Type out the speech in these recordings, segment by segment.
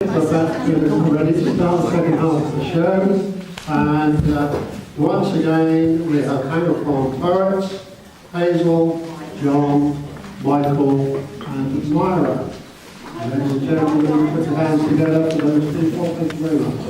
So that's good. We're ready to start the second half of the show. And once again, we have Anglophone poets, Hazel, John, Michael, and Myra. Ladies and gentlemen, put your hands together for those people. Thank you very much.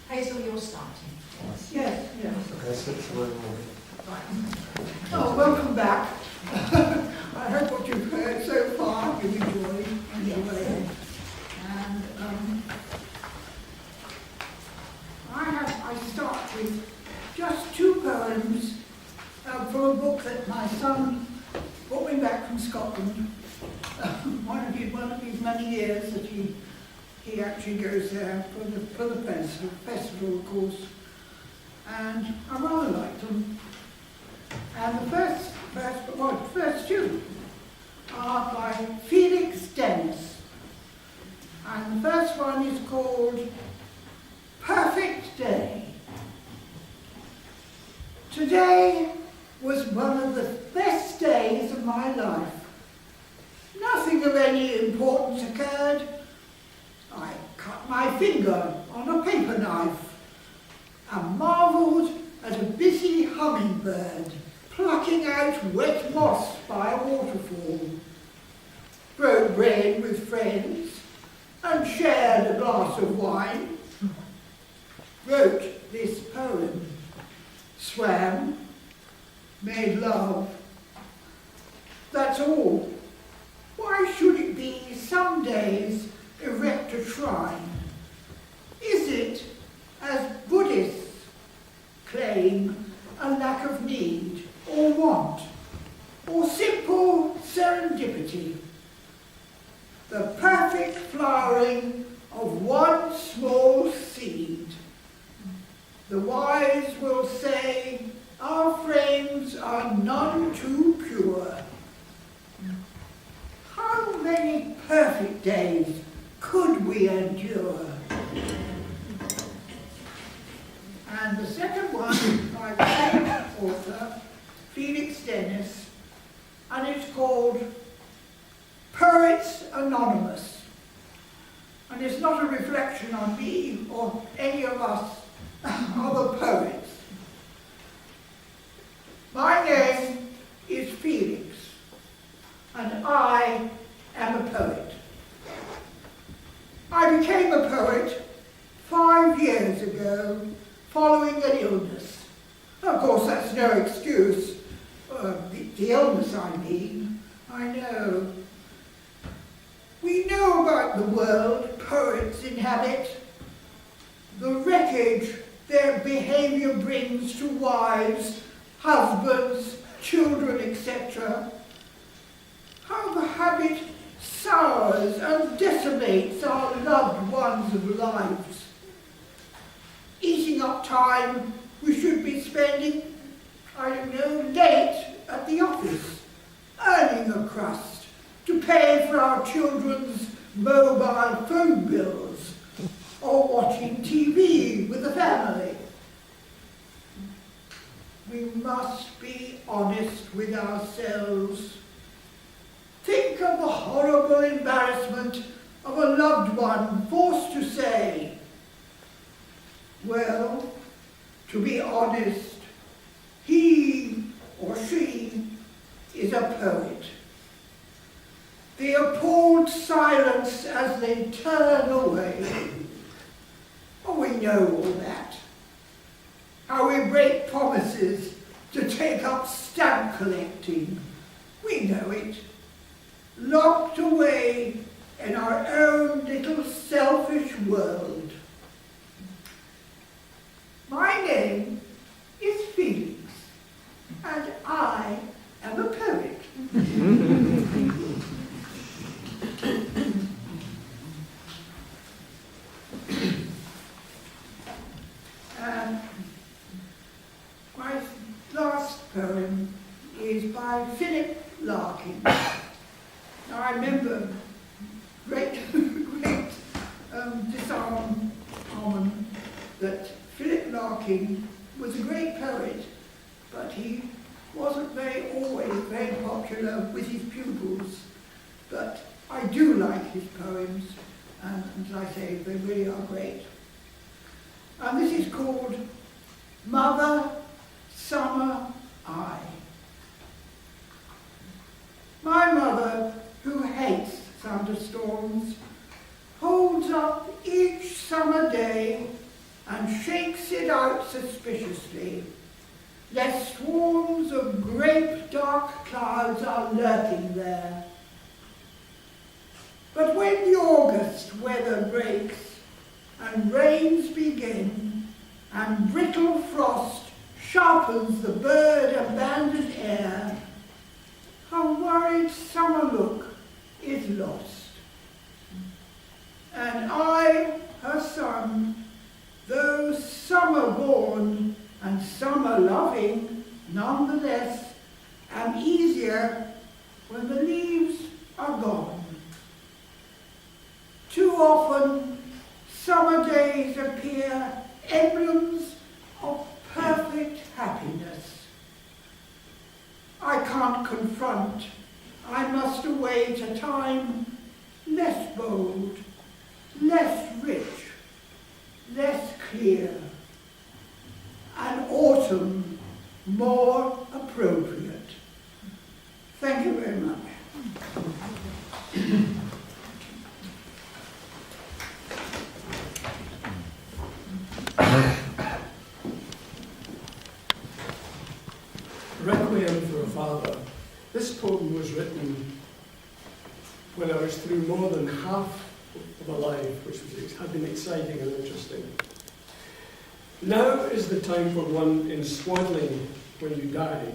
Hazel, you're starting. Yes, yes. Okay, switch the word more. Oh, welcome back. I hope what you've heard so far you enjoyed. Anyway. And I start with just two poems from a book that my son brought me back from Scotland. One of his many years that he actually goes there for the festival, of course, and I rather liked them. And the first two are by Felix Dennis, and the first one is called Perfect Day. Today was one of the best days of my life. Nothing of any importance occurred. I cut my finger on a paper knife and marvelled at a busy hummingbird plucking out wet moss by a waterfall, broke bread with friends and shared a glass of wine, wrote this poem, swam, made love. That's all. Why should it be some days erect a shrine? Is it, as Buddhists claim, a lack of need or want, or simple serendipity? The perfect flowering of one small seed. The wise will say our frames are none too pure. How many perfect days could we endure? And the second one by the same author, Felix Dennis, and it's called Poets Anonymous. And it's not a reflection on me or any of us other poets. My name is Felix, and I am a poet. I became a poet 5 years ago, following an illness. Of course, that's no excuse. The illness, I mean. I know. We know about the world poets inhabit, the wreckage their behaviour brings to wives, husbands, children, etc. How the habit sours and decimates our loved ones' lives, eating up time we should be spending, I don't know, late at the office, earning a crust to pay for our children's mobile phone bills, or watching TV with the family. We must be honest with ourselves. Think of the horrible embarrassment of a loved one forced to say, well, to be honest, he or she is a poet. The appalled silence as they turn away. Oh, we know all that. How we break promises to take up stamp collecting. We know it. Locked away in our own little selfish world. My name is Felix, and I am a poet. Larkin. Now I remember great disarmament that Philip Larkin was a great poet, but he wasn't always very popular with his pupils. But I do like his poems, and as I say, they really are great. And this is called Mother, Summer, I. My mother, who hates thunderstorms, holds up each summer day and shakes it out suspiciously, lest swarms of grape dark clouds are lurking there. But when the August weather breaks and rains begin and brittle frost sharpens the bird-abandoned air, her worried summer look is lost. And I, her son, though summer-born and summer-loving, nonetheless, am easier when the leaves are gone. Too often, summer days appear emblems of perfect happiness. I can't confront, I must await a time less bold, less rich, less clear, and autumn more appropriate. Thank you very much. Requiem for a Father. This poem was written when I was through more than half of a life, which had been exciting and interesting. Now is the time for one in swaddling when you died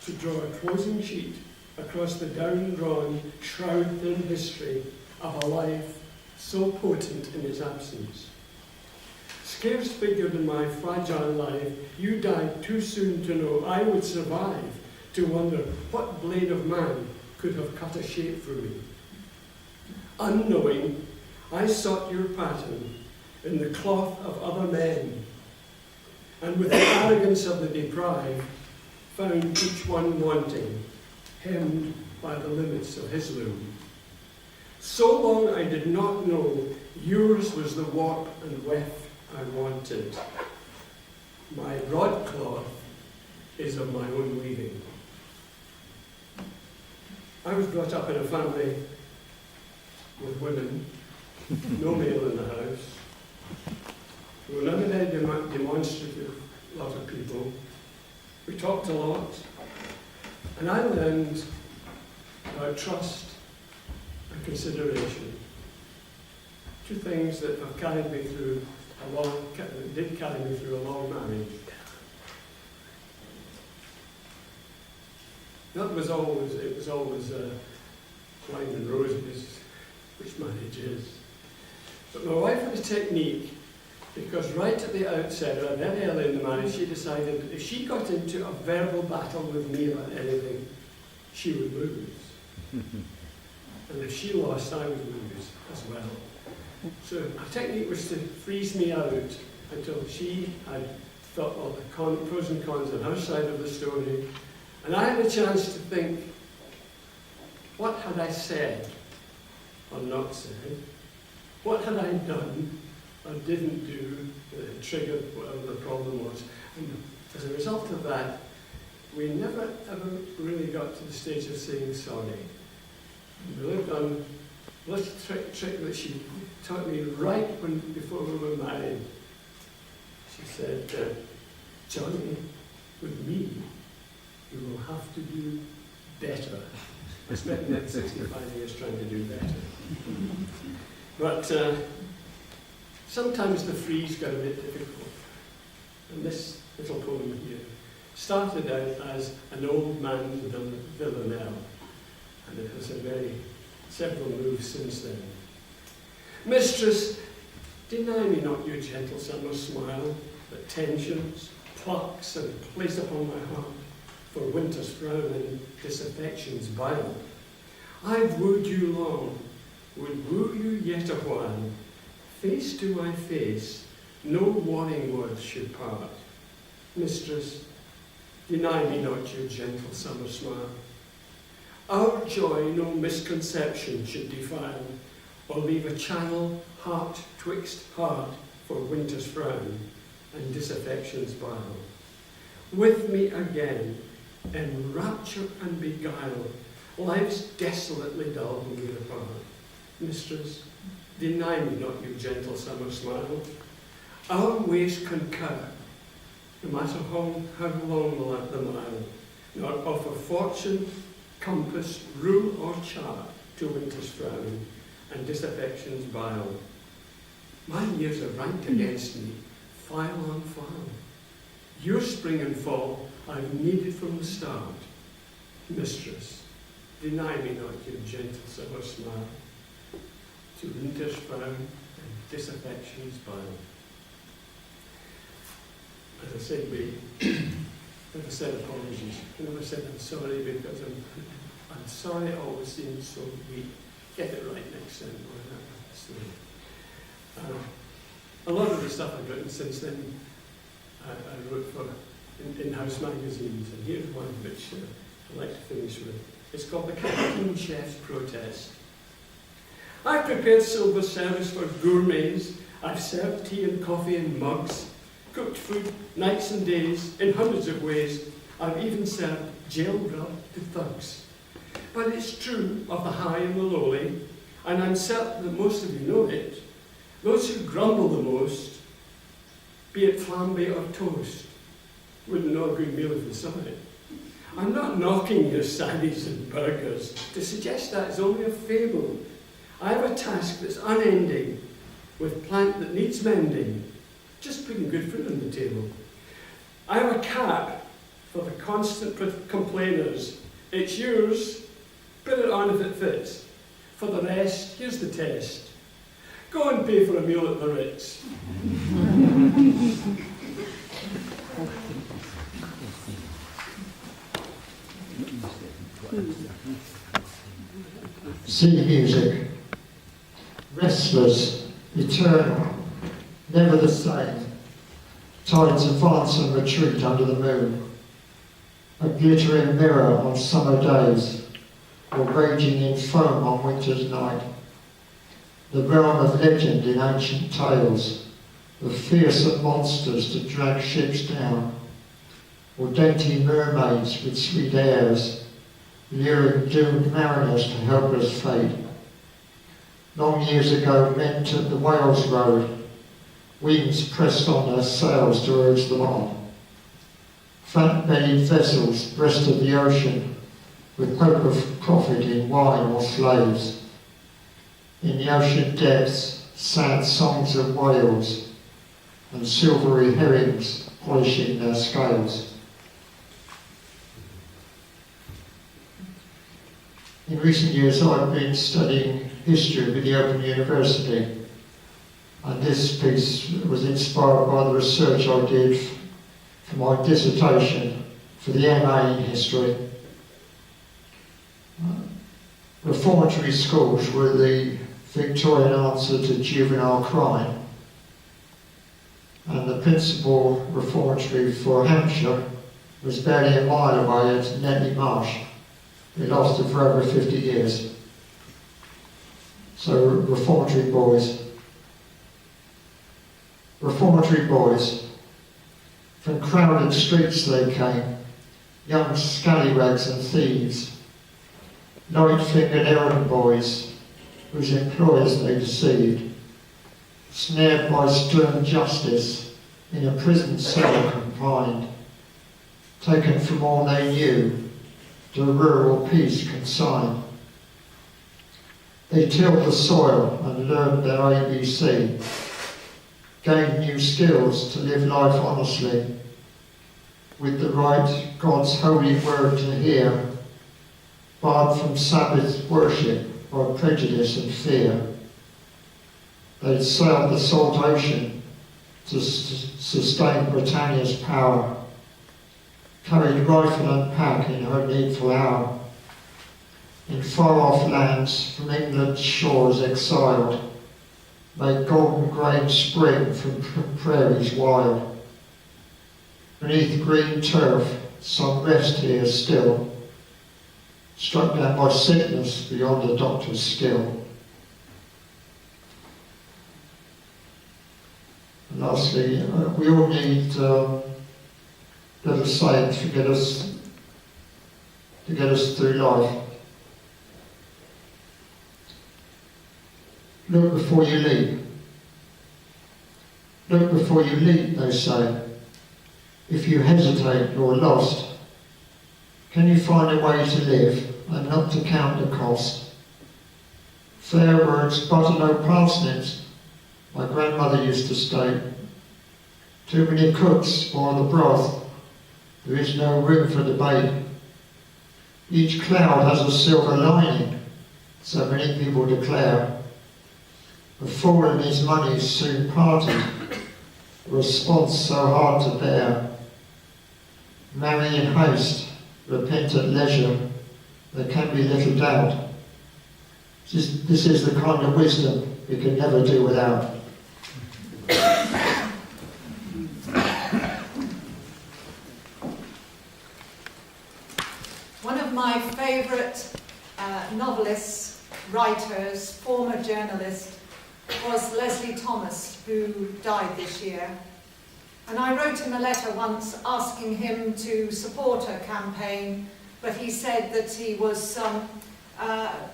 to draw a closing sheet across the down-drawn, shroud-thin history of a life so potent in its absence. Scarce figured in my fragile life, you died too soon to know I would survive, to wonder what blade of man could have cut a shape for me. Unknowing, I sought your pattern in the cloth of other men, and with the arrogance of the deprived, found each one wanting, hemmed by the limits of his loom. So long I did not know yours was the warp and weft I wanted. My broadcloth is of my own weaving. I was brought up in a family with women, no male in the house. We were not a very demonstrative lot of people. We talked a lot, and I learned about trust and consideration. Two things that have carried me through did carry me through a long marriage. It was always wine and roses, which marriage is. But my wife had a technique, because right at the outset, or very early in the marriage, she decided if she got into a verbal battle with me about anything, she would lose. And if she lost, I would lose as well. So her technique was to freeze me out until she had thought all the pros and cons on her side of the story. And I had a chance to think, what had I said or not said? What had I done or didn't do that triggered whatever the problem was? And as a result of that, we never ever really got to the stage of saying sorry. And we lived on a little trick that she taught me right before we were married. She said, Johnny, with me, you will have to do better. I spent the next 65 years trying to do better. But sometimes the freeze got a bit difficult. And this little poem here started out as an old man's villanelle. And it has several moves since then. Mistress, deny me not your gentle summer smile that tensions, plucks, and plays upon my heart. for winter's frown and disaffection's bile. I've wooed you long, would woo you yet a while. Face to my face, no warning words should part. Mistress, deny me not your gentle summer smile. Our joy no misconception should defile, or leave a channel heart twixt heart for winter's frown and disaffection's bile. With me again, in rapture and beguile, life's desolately dull when we're apart. Mistress, deny me not your gentle summer smile. Our ways concur, no matter how long the mile, nor offer fortune, compass, rule or chart to winter's frown and disaffection's bile. My years are ranked against me, file on file. Your spring and fall I've needed from the start. Mistress, deny me not your gentle summer smile, to winter's frown and disaffection's bile. As I said, never said apologies. I never said I'm sorry because I'm sorry it always seems so weak. Get it right next time. A lot of the stuff I've written since then, I wrote for in-house magazines, and here's one which I'd like to finish with. It's called The Canteen Chef's Protest. I've prepared silver service for gourmets. I've served tea and coffee in mugs, cooked food nights and days in hundreds of ways. I've even served jail grub to thugs. But it's true of the high and the lowly, and I'm certain that most of you know it. Those who grumble the most, be it flambe or toast, wouldn't know a good meal if they saw it. I'm not knocking your saddies and burgers to suggest that is only a fable. I have a task that's unending, with plant that needs mending, just putting good food on the table. I have a cap for the constant complainers. It's yours, put it on if it fits. For the rest, here's the test. Go and pay for a meal at the Ritz. Sea music, restless, eternal, never the same. Tides advance and retreat under the moon. A glittering mirror on summer days, or raging in foam on winter's night. The realm of legend in ancient tales, of fearsome monsters to drag ships down, or dainty mermaids with sweet airs, luring doomed mariners to helpless fate. Long years ago, men took the whale's road, wings pressed on their sails to urge them on. Fat-bellied vessels breasted the ocean, with hope of profit in wine or slaves. In the ocean depths, sad songs of whales, and silvery herrings polishing their scales. In recent years, I've been studying history at the Open University, and this piece was inspired by the research I did for my dissertation for the MA in history. Reformatory schools were the Victorian answer to juvenile crime, and the principal reformatory for Hampshire was barely a mile away at Netley Marsh. It lasted for over 50 years. So reformatory boys, from crowded streets they came, young scallywags and thieves, light-fingered errand boys whose employers they deceived, snared by stern justice in a prison cell confined, taken from all they knew, to rural peace consigned. They tilled the soil and learned their ABC, gained new skills to live life honestly, with the right God's holy word to hear, barred from Sabbath worship by prejudice and fear. They'd sailed the salt ocean to sustain Britannia's power, carried rifle and pack in her needful hour. In far-off lands from England's shores exiled, may golden grain spring from prairies wild. Beneath green turf, some rest here still, struck down by sickness beyond the doctor's skill. And lastly, we all need little sayings to get us through life. Look before you leap. Look before you leap, they say. If you hesitate, you're lost. Can you find a way to live and not to count the cost? Fair words, butter no parsnips, my grandmother used to state. Too many cooks spoil the broth. There is no room for debate. Each cloud has a silver lining, so many people declare. A fool and his money soon parted, a response so hard to bear. Marry in haste, repent at leisure, there can be little doubt. This is the kind of wisdom we can never do without. One of my favourite novelists, writers, former journalist, was Leslie Thomas, who died this year. And I wrote him a letter once asking him to support a campaign, but he said that he was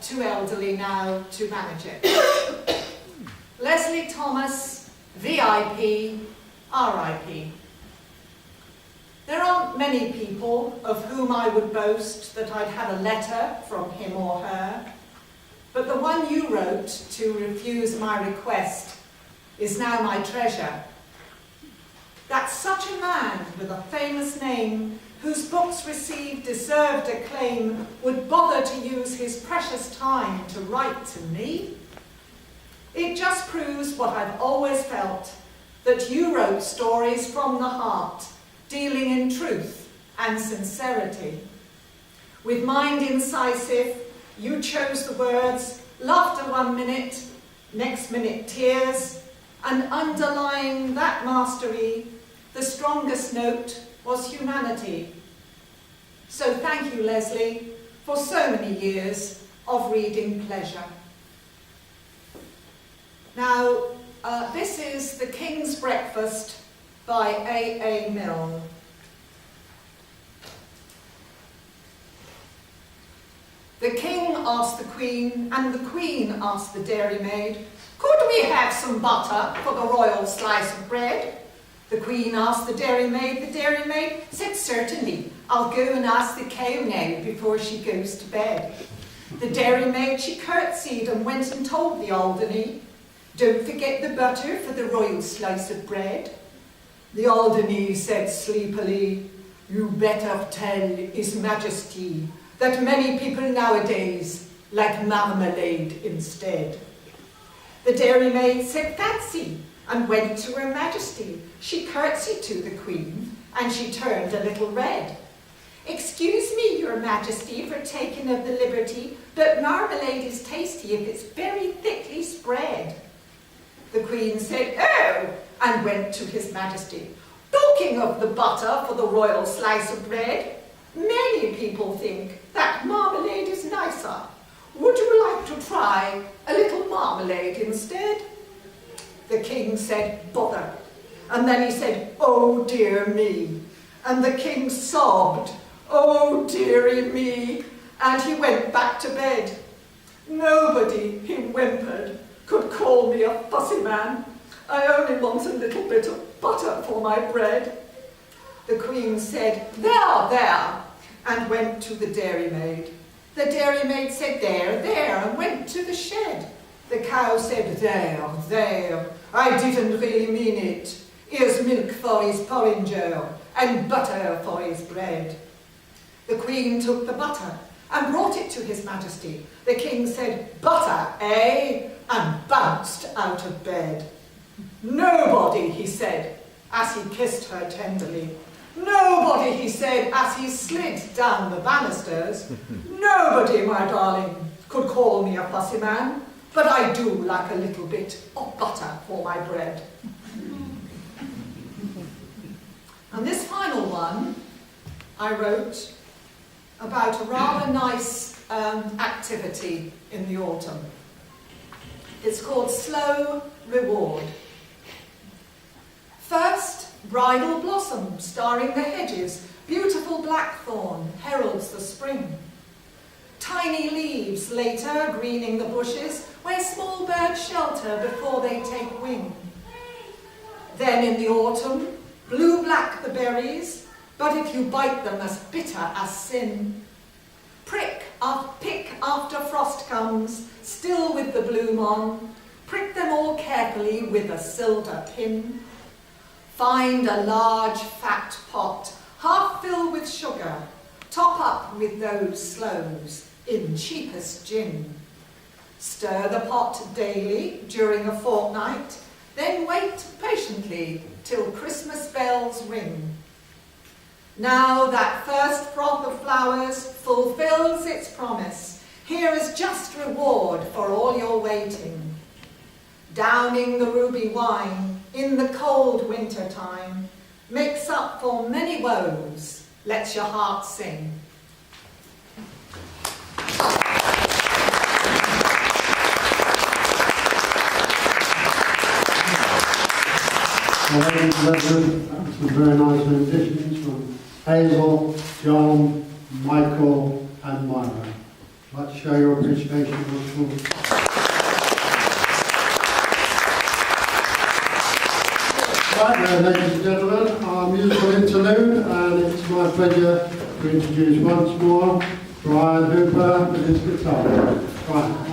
too elderly now to manage it. Leslie Thomas, VIP, RIP. There aren't many people of whom I would boast that I'd had a letter from him or her, but the one you wrote to refuse my request is now my treasure. That such a man with a famous name, whose books received deserved acclaim, would bother to use his precious time to write to me? It just proves what I've always felt, that you wrote stories from the heart, dealing in truth and sincerity. With mind incisive, you chose the words, laughter 1 minute, next minute tears, and underlying that mastery, the strongest note was humanity. So thank you, Leslie, for so many years of reading pleasure. Now, this is The King's Breakfast by A. Milne. The king asked the queen, and the queen asked the dairymaid, could we have some butter for the royal slice of bread? The queen asked the dairymaid said, certainly, I'll go and ask the cow now before she goes to bed. The dairymaid, she curtsied and went and told the Alderney, don't forget the butter for the royal slice of bread. The Alderney said sleepily, you better tell His Majesty that many people nowadays like marmalade instead. The dairymaid said fancy and went to Her Majesty. She curtsied to the Queen and she turned a little red. Excuse me, Your Majesty, for taking of the liberty, but marmalade is tasty if it's very thickly spread. The Queen said, oh, and went to His Majesty. Talking of the butter for the royal slice of bread, many people think that marmalade is nicer. Would you like to try a little marmalade instead? The king said, bother. And then he said, oh dear me. And the king sobbed, oh dearie me. And he went back to bed. Nobody, he whimpered, could call me a fussy man. I only want a little bit of butter for my bread. The queen said, there, there, and went to the dairymaid. The dairymaid said, there, there, and went to the shed. The cow said, there, there, I didn't really mean it. Here's milk for his porringer, and butter for his bread. The queen took the butter and brought it to His Majesty. The king said, butter, eh? And bounced out of bed. Nobody, he said, as he kissed her tenderly, Nobody, he said, as he slid down the banisters, nobody, my darling, could call me a fussy man, but I do like a little bit of butter for my bread. And this final one I wrote about a rather nice activity in the autumn. It's called Slow Reward. First, bridal blossom starring the hedges, beautiful blackthorn heralds the spring. Tiny leaves later greening the bushes where small birds shelter before they take wing. Then in the autumn, blue-black the berries, but if you bite them as bitter as sin. Pick after frost comes, still with the bloom on, prick them all carefully with a silver pin. Find a large fat pot, half filled with sugar, top up with those sloes in cheapest gin. Stir the pot daily during a fortnight, then wait patiently till Christmas bells ring. Now that first froth of flowers fulfills its promise, here is just reward for all your waiting. Downing the ruby wine in the cold winter time makes up for many woes, lets your heart sing. Well, ladies and gentlemen, that was some very nice renditions from Hazel, John, Michael and Myra. I'd like to show your appreciation once more. Right now, ladies and gentlemen, our musical interlude, and it's my pleasure to introduce once more Brian Hooper with his guitar. Brian.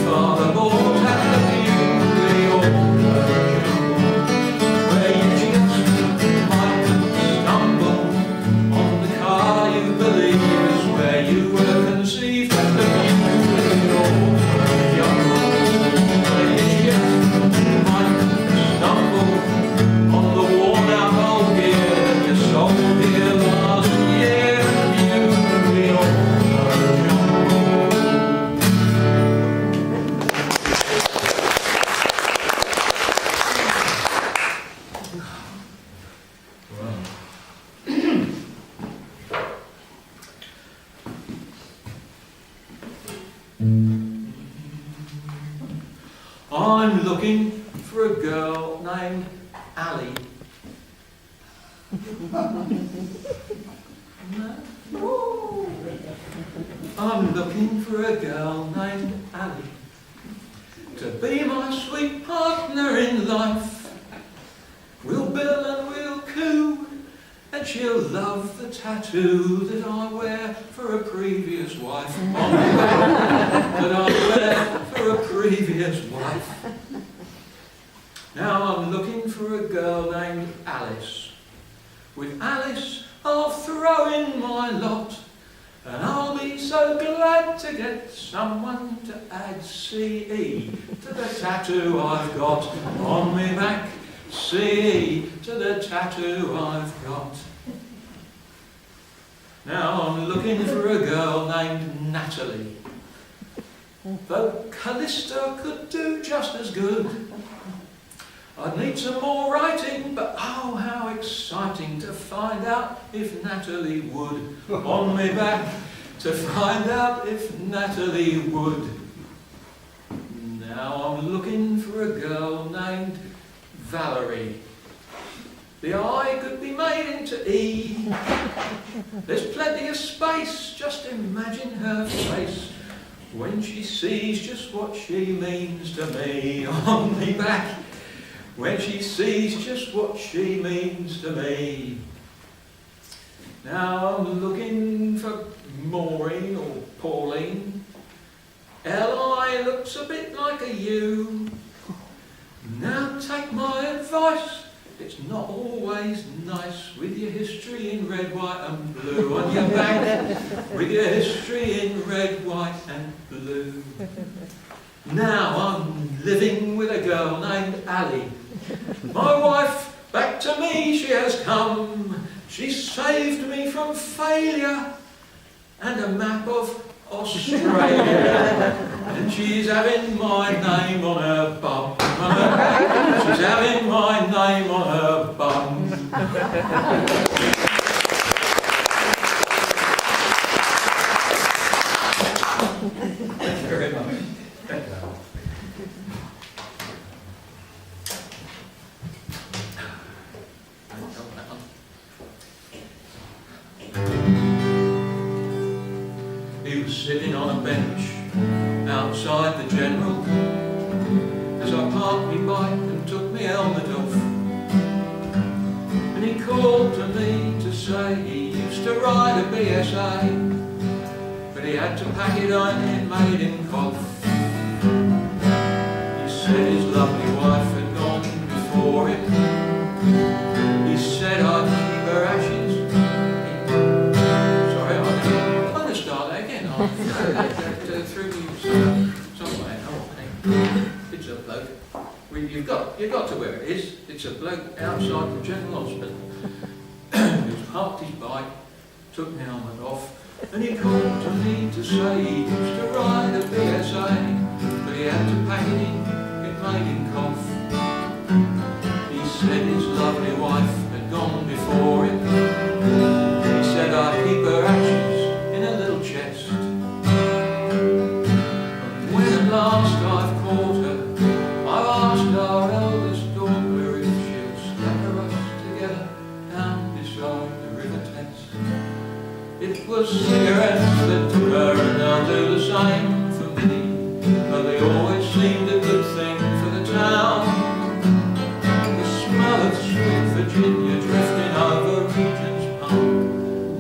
Father bought at the view. looking for a girl named Ali. No. I'm looking for a girl named Ali to be my sweet partner in life. We'll bill and we'll coo, and she'll love the tattoo that I wear for a previous wife on my back, that I wear for a previous wife. Now I'm looking for a girl named Alice. With Alice I'll throw in my lot, and I'll be so glad to get someone to add CE to the tattoo I've got on my back. CE to the tattoo I've got. Now I'm looking for a girl named Natalie. Though Callista could do just as good. I'd need some more writing, but oh, how exciting to find out if Natalie would. On me back, to find out if Natalie would. Now I'm looking for a girl named Valerie. The I could be made into E. There's plenty of space, just imagine her face when she sees just what she means to me. On me back, when she sees just what she means to me. Now I'm looking for Maureen or Pauline. L.I. looks a bit like a U. Now take my advice, it's not always nice with your history in red, white and blue on your back, with your history in red, white and blue. Now I'm living with a girl named Ali. My wife, back to me she has come. She saved me from failure and a map of Australia. And she's having my name on her bum. She's having my name on her bum. Thank you very much. Thank you. He was sitting on a bench outside the General as I parked me bike and took me helmet off. And he called to me to say he used to ride a BSA, but he had to pack it on and made him cough. He said his lovely wife had gone before him. He said I'd keep her ashes. Sorry, I'm going to start that again. Through somewhere. It's a bloke. You've got to where it is. It's a bloke outside the General Hospital. He's parked his bike, took my helmet off, and he called to me to say he used to ride a BSA, but he had to pack it in. It made him cough. He said his lovely wife had gone before him. He said I'd keep her ashes in a little chest. And when at last I've caught her, I've asked our eldest daughter if she'll scatter us together down beside the river Test. It was cigarettes that took her, and they'll do the same for me, but they always seemed a good thing for the town. Of sweet Virginia drifting over Regent's Park.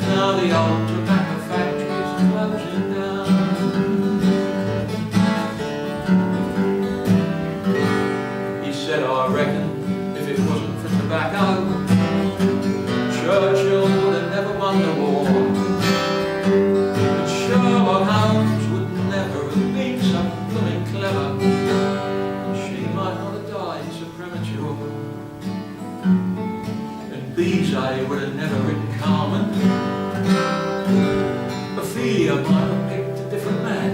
Now the old tobacco factory is closing down. He said, I reckon if it wasn't for tobacco, Churchill would have never won the war. And Sherlock Holmes would never have been so blooming clever. And she might not have died so premature. Bizet would have never written Carmen. Ophelia might have picked a different man.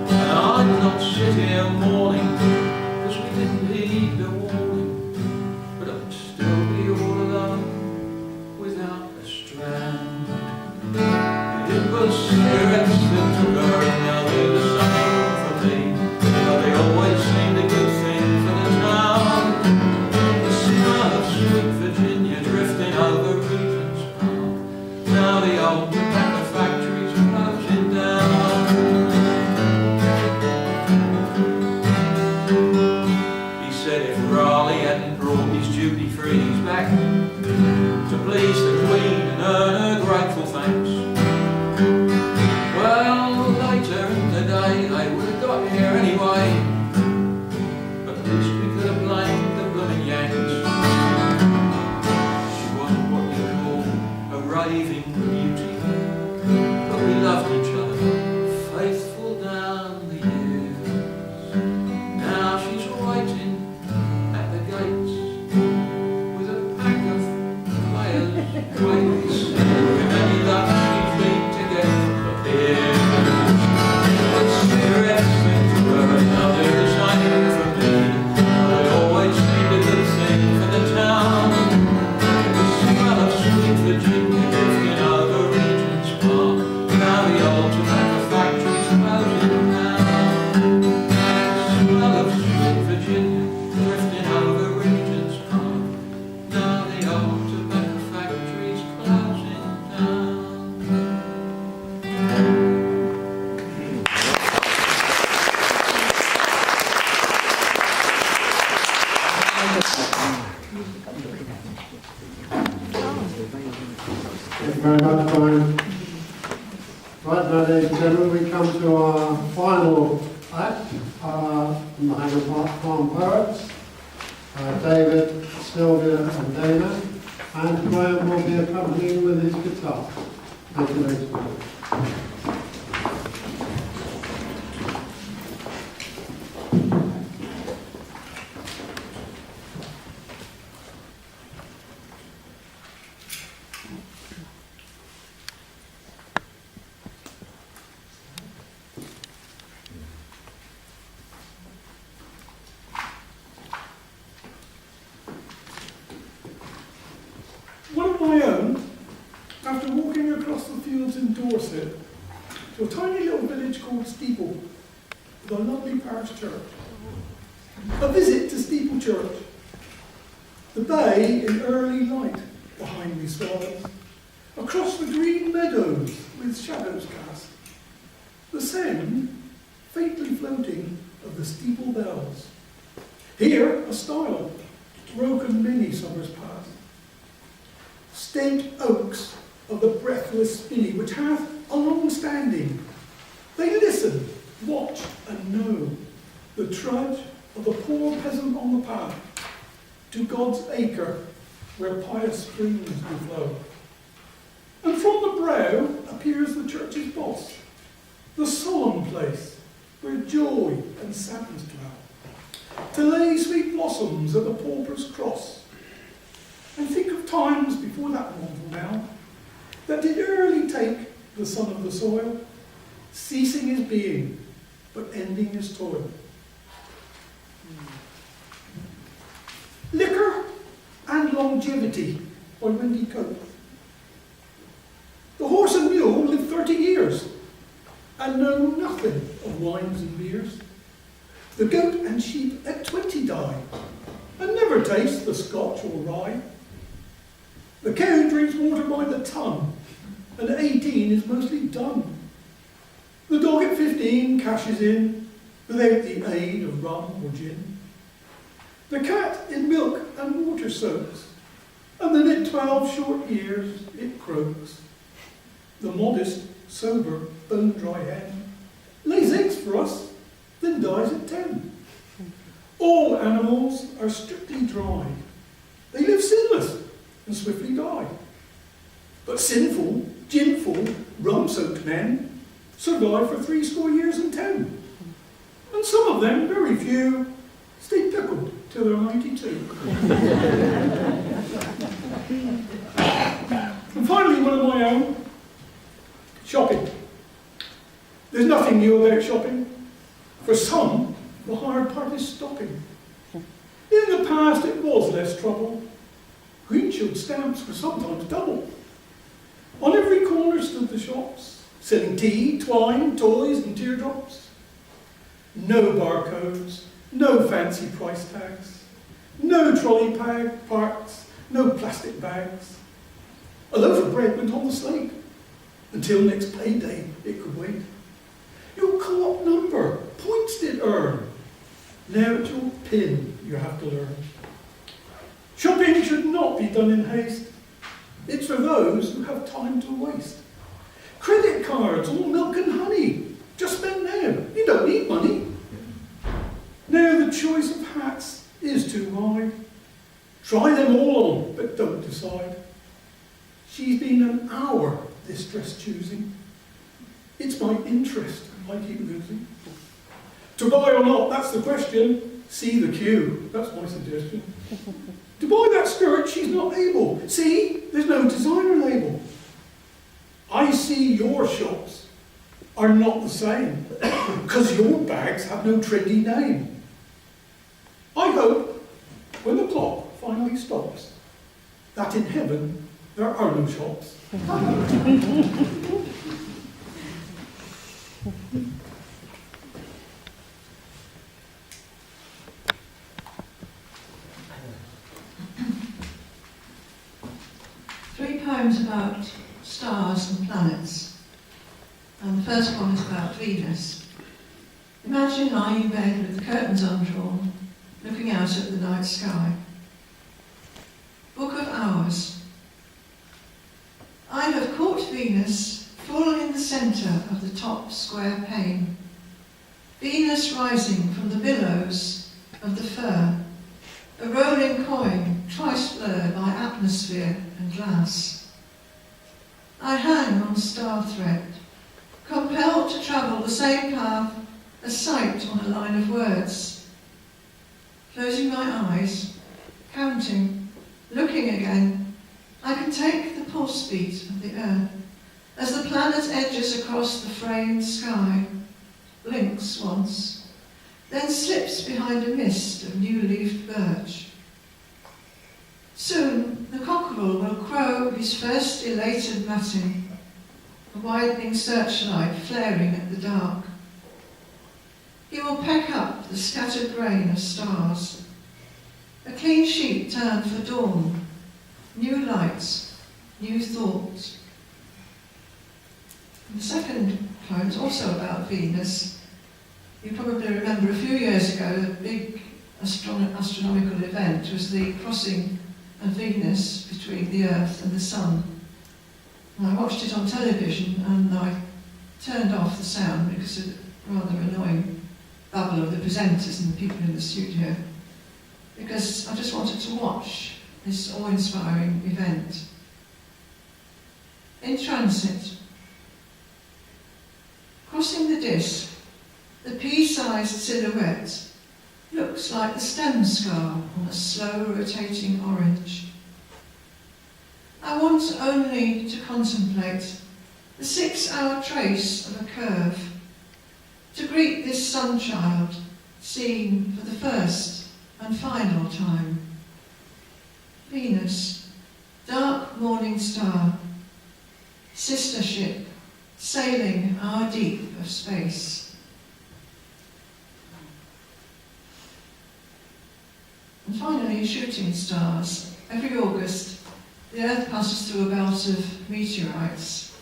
And I'd not sit here mourning, because we didn't heed the warning, but I'd still be all alone. old tobacco factories closing down. He said if Raleigh hadn't brought his duty-frees back to please the Queen and earn her grateful thanks, well, later in the day they would have got here anyway. But at least we could have blamed the blooming Yanks. She wasn't what you call a raving beauty, but we loved each other, faithful down the years. Now she's waiting at the gates with a pack of players' weights, with any luck she'd lead to get a beer. But cigarettes seem to her another design for me. They always seemed a good thing for the town. The smell of sweet Virginia drifting over Regent's Park. Now the old tobacco factory's closing down. The smell of sweet Virginia drifting over Regent's Park. Now the old tobacco factory's closing down. Thank you very much, Brian. Right now, ladies and gentlemen, we come to our final act from the Hanger Farm Poets. David, Sylvia and Dana, and Graham will be accompanying with his guitar. Thank you, ladies and gentlemen. One of my own, after walking across the fields in Dorset to a tiny little village called Steeple, with a lovely parish church. A visit to Steeple Church. The bay in early light behind me swells, across the green meadows with shadows cast, the sound faintly floating of the steeple bells. Here a stile, broken many summers past. Stent oaks of the breathless spinney, which hath a long standing. They listen, watch, and know the trudge of the poor peasant on the path to God's acre where pious streams do flow. And from the brow appears the church's boss, the solemn place where joy and sadness dwell, to lay sweet blossoms at the pauper's cross. And think of times before that mortal now, that did early take the son of the soil, ceasing his being, but ending his toil. Liquor and Longevity by Wendy Cope. The horse and mule live 30 years, and know nothing of wines and beers. The goat and sheep at 20 die, and never taste the Scotch or rye. The cow drinks water by the ton, and at 18 is mostly done. The dog at 15 cashes in, without the aid of rum or gin. The cat in milk and water soaks, and then at 12 short years it croaks. The modest, sober, bone-dry hen lays eggs for us, then dies at 10. All animals are strictly dry. They live sinless and swiftly die. But sinful, ginful, rum-soaked men survive for 80 years and 10. And some of them, very few, stay pickled till they're 92. And finally, one of my own, shopping. There's nothing new about shopping. For some, the hard part is stopping. In the past, it was less trouble. Greenfield stamps were sometimes double. On every corner stood the shops, selling tea, twine, toys, and teardrops. No barcodes, no fancy price tags, no trolley parks, no plastic bags. A loaf of bread went on the slate, Until next payday, it could wait. Your co-op number, points did earn. Now it's your PIN you have to learn. Shopping should not be done in haste. It's for those who have time to waste. Credit cards, all milk and honey. Just spend now, you don't need money. Now the choice of hats is too wide. Try them all on, but don't decide. She's been an hour, this dress choosing. It's my interest I keep losing. To buy or not, that's the question. See the queue, that's my suggestion. To buy that skirt, she's not able. See, there's no designer label. I see your shops are not the same, because your bags have no trendy name. I hope, when the clock finally stops, that in heaven there are no shops. 3 poems about stars and planets. And the first one is about Venus. Imagine lying in bed with the curtains undrawn, looking out at the night sky. Book of Hours. I have caught Venus full in the centre of the top square pane. Venus rising from the billows of the fir, a rolling coin twice blurred by atmosphere and glass. I hang on star thread, compelled to travel the same path as sight on a line of words. Closing my eyes, counting, looking again, I can take the pulse beat of the earth as the planet edges across the framed sky, blinks once, then slips behind a mist of new-leafed birch. Soon the cockerel will crow his first elated matin, a widening searchlight flaring at the dark. He will peck up the scattered grain of stars, a clean sheet turned for dawn, new lights, new thoughts. And the second poem is also about Venus. You probably remember a few years ago, a big astronomical event was the crossing of Venus between the Earth and the Sun. And I watched it on television and I turned off the sound because of the rather annoying babble of the presenters and the people in the studio, because I just wanted to watch this awe-inspiring event. In transit, crossing the disk, the pea-sized silhouette looks like the stem scar on a slow rotating orange. I want only to contemplate the 6-hour trace of a curve, to greet this sun-child seen for the first and final time. Venus, dark morning star, sister ship sailing our deep of space. And finally, shooting stars. Every August, the Earth passes through a belt of meteorites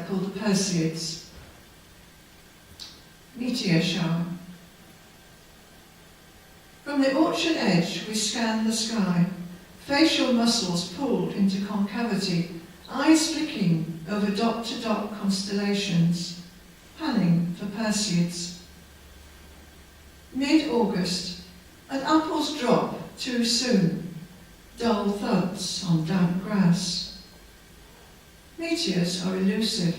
called the Perseids. Meteor shower. From the orchard edge, we scan the sky, facial muscles pulled into concavity, eyes flicking over dot-to-dot constellations, panning for Perseids. Mid-August, and apples drop too soon, dull thuds on damp grass. Meteors are elusive.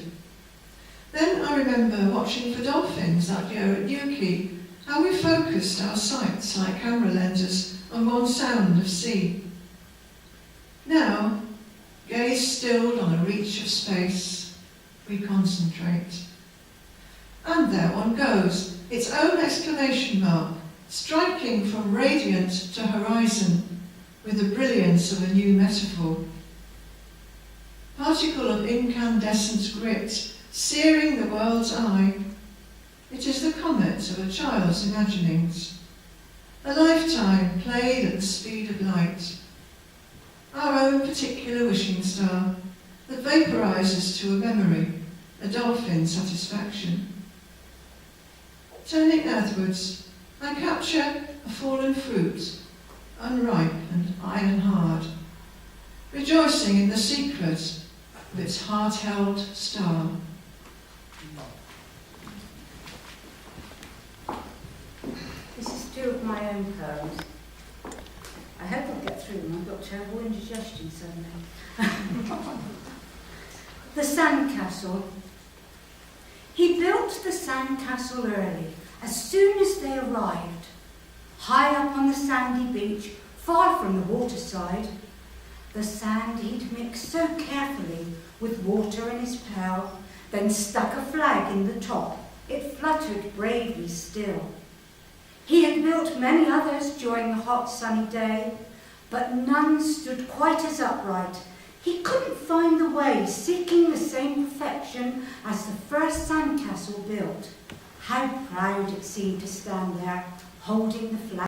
Then I remember watching for dolphins that year at Newquay, how we focused our sights like camera lenses on one sound of sea. Now, gaze stilled on a reach of space, we concentrate. And there one goes, its own exclamation mark, striking from radiant to horizon with the brilliance of a new metaphor. Particle of incandescent grit, searing the world's eye. It is the comet of a child's imaginings. A lifetime played at the speed of light. Our own particular wishing star that vaporizes to a memory, a dolphin's satisfaction. Turning earthwards, I capture a fallen fruit, unripe and iron hard, rejoicing in the secret of its heart-held star. This is two of my own poems. I hope I'll get through them. I've got terrible indigestion suddenly. The Sandcastle. He built the sandcastle early, as soon as they arrived. High up on the sandy beach, far from the waterside. The sand he'd mixed so carefully with water in his pail, then stuck a flag in the top. It fluttered bravely still. He had built many others during the hot sunny day, but none stood quite as upright. He couldn't find the way, seeking the same perfection as the first sandcastle built. How proud it seemed to stand there, holding the flag.